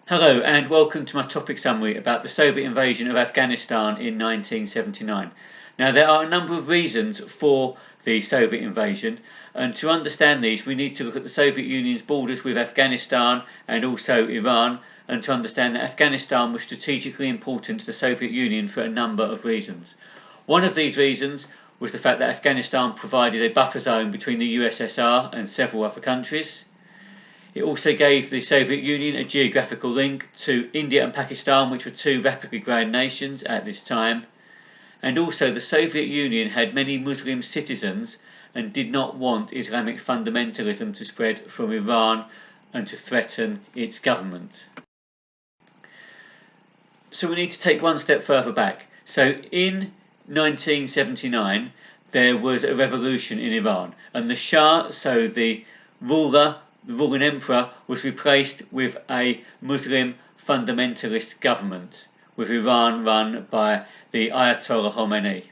Hello and welcome to my topic summary about the Soviet invasion of Afghanistan in 1979. Now there are a number of reasons for the Soviet invasion, and to understand these we need to look at the Soviet Union's borders with Afghanistan and also Iran, and to understand that Afghanistan was strategically important to the Soviet Union for a number of reasons. One of these reasons was the fact that Afghanistan provided a buffer zone between the USSR and several other countries. It also gave the Soviet Union a geographical link to India and Pakistan, which were two rapidly growing nations at this time. And also the Soviet Union had many Muslim citizens and did not want Islamic fundamentalism to spread from Iran and to threaten its government. So we need to take one step further back. So in 1979 there was a revolution in Iran, and the Shah, so the ruling emperor, was replaced with a Muslim fundamentalist government, with Iran run by the Ayatollah Khomeini.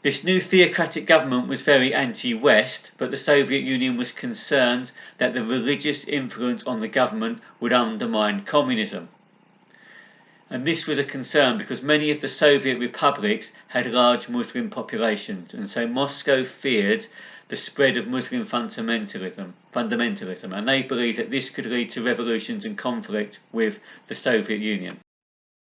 This new theocratic government was very anti-West, but the Soviet Union was concerned that the religious influence on the government would undermine communism. And this was a concern because many of the Soviet republics had large Muslim populations, and so Moscow feared the spread of Muslim fundamentalism, and they believed that this could lead to revolutions and conflict with the Soviet Union.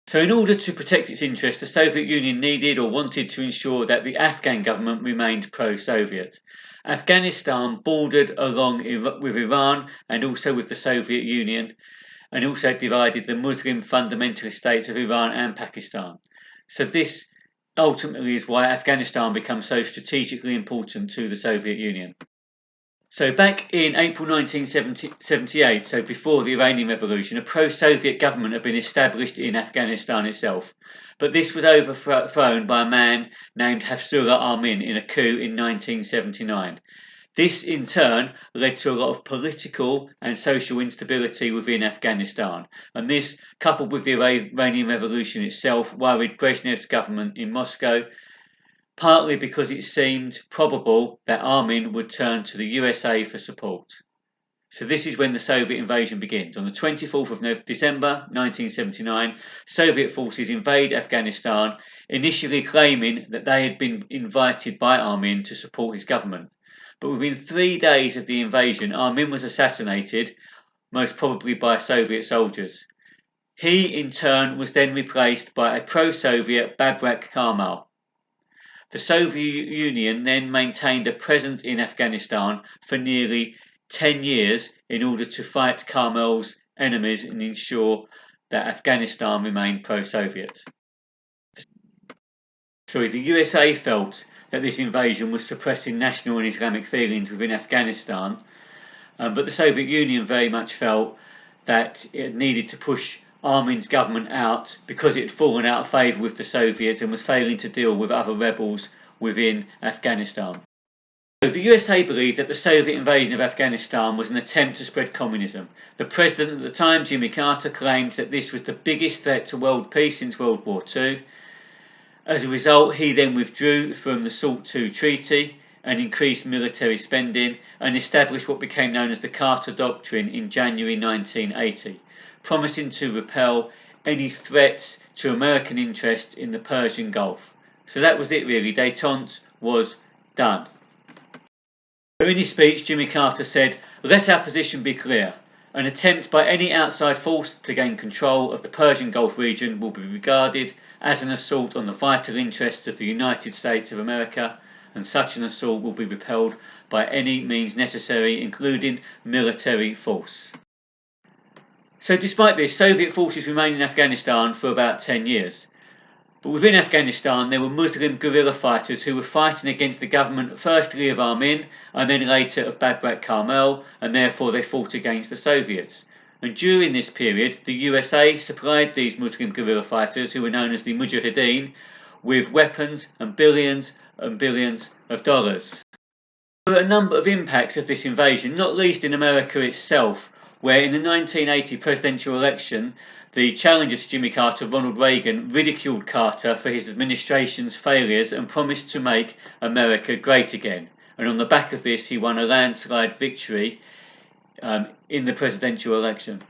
So in order to protect its interests, the Soviet Union needed or wanted to ensure that the Afghan government remained pro-Soviet. Afghanistan bordered along with Iran and also with the Soviet Union, and also divided the Muslim fundamentalist states of Iran and Pakistan. So this ultimately is why Afghanistan becomes so strategically important to the Soviet Union. So back in April 1978, so before the Iranian Revolution, a pro-Soviet government had been established in Afghanistan itself. But this was overthrown by a man named Hafizullah Amin in a coup in 1979. This in turn led to a lot of political and social instability within Afghanistan, and this, coupled with the Iranian Revolution itself, worried Brezhnev's government in Moscow, partly because it seemed probable that Amin would turn to the USA for support. So this is when the Soviet invasion begins. On the 24th of December 1979, Soviet forces invade Afghanistan, initially claiming that they had been invited by Amin to support his government. But within 3 days of the invasion, Amin was assassinated, most probably by Soviet soldiers. He, in turn, was then replaced by a pro-Soviet Babrak Karmal. The Soviet Union then maintained a presence in Afghanistan for nearly 10 years in order to fight Karmal's enemies and ensure that Afghanistan remained pro-Soviet. The USA felt that this invasion was suppressing national and Islamic feelings within Afghanistan, but the Soviet Union very much felt that it needed to push Amin's government out because it had fallen out of favour with the Soviets and was failing to deal with other rebels within Afghanistan. So the USA believed that the Soviet invasion of Afghanistan was an attempt to spread communism. The president at the time, Jimmy Carter, claimed that this was the biggest threat to world peace since World War II. As a result, he then withdrew from the SALT II Treaty and increased military spending and established what became known as the Carter Doctrine in January 1980, promising to repel any threats to American interests in the Persian Gulf. So that was it really, détente was done. So in his speech, Jimmy Carter said, "Let our position be clear. An attempt by any outside force to gain control of the Persian Gulf region will be regarded as an assault on the vital interests of the United States of America, and such an assault will be repelled by any means necessary, including military force." So despite this, Soviet forces remained in Afghanistan for about 10 years. But within Afghanistan there were Muslim guerrilla fighters who were fighting against the government firstly of Amin and then later of Babrak Karmal, and therefore they fought against the Soviets. And during this period the USA supplied these Muslim guerrilla fighters, who were known as the Mujahideen, with weapons and billions of dollars. There were a number of impacts of this invasion, not least in America itself, where in the 1980 presidential election the challenger to Jimmy Carter, Ronald Reagan, ridiculed Carter for his administration's failures and promised to make America great again. And on the back of this, he won a landslide victory in the presidential election.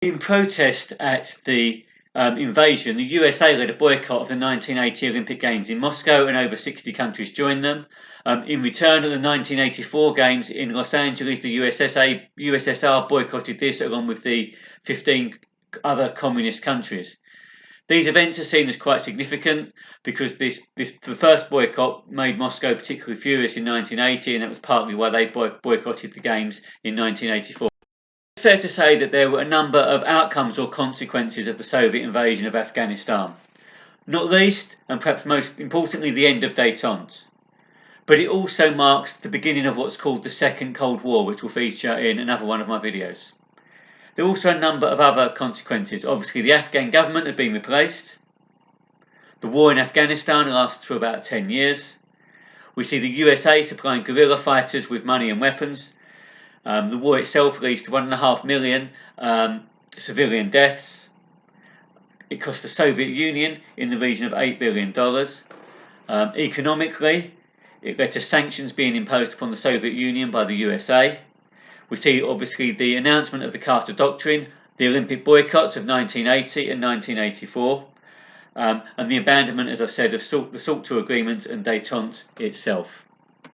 In protest at the invasion, the USA led a boycott of the 1980 Olympic Games in Moscow, and over 60 countries joined them. In return, at the 1984 Games in Los Angeles, the USSR boycotted this along with the 15 other communist countries. These events are seen as quite significant because the first boycott made Moscow particularly furious in 1980, and that was partly why they boycotted the Games in 1984. It's fair to say that there were a number of outcomes or consequences of the Soviet invasion of Afghanistan, not least, and perhaps most importantly, the end of détente. But it also marks the beginning of what's called the Second Cold War, which will feature in another one of my videos. There are also a number of other consequences. Obviously, the Afghan government had been replaced. The war in Afghanistan lasts for about 10 years. We see the USA supplying guerrilla fighters with money and weapons. The war itself leads to 1.5 million civilian deaths. It cost the Soviet Union in the region of $8 billion. Economically, it led to sanctions being imposed upon the Soviet Union by the USA. We see obviously the announcement of the Carter Doctrine, the Olympic boycotts of 1980 and 1984, and the abandonment, as I've said, of the SALT II agreement and détente itself.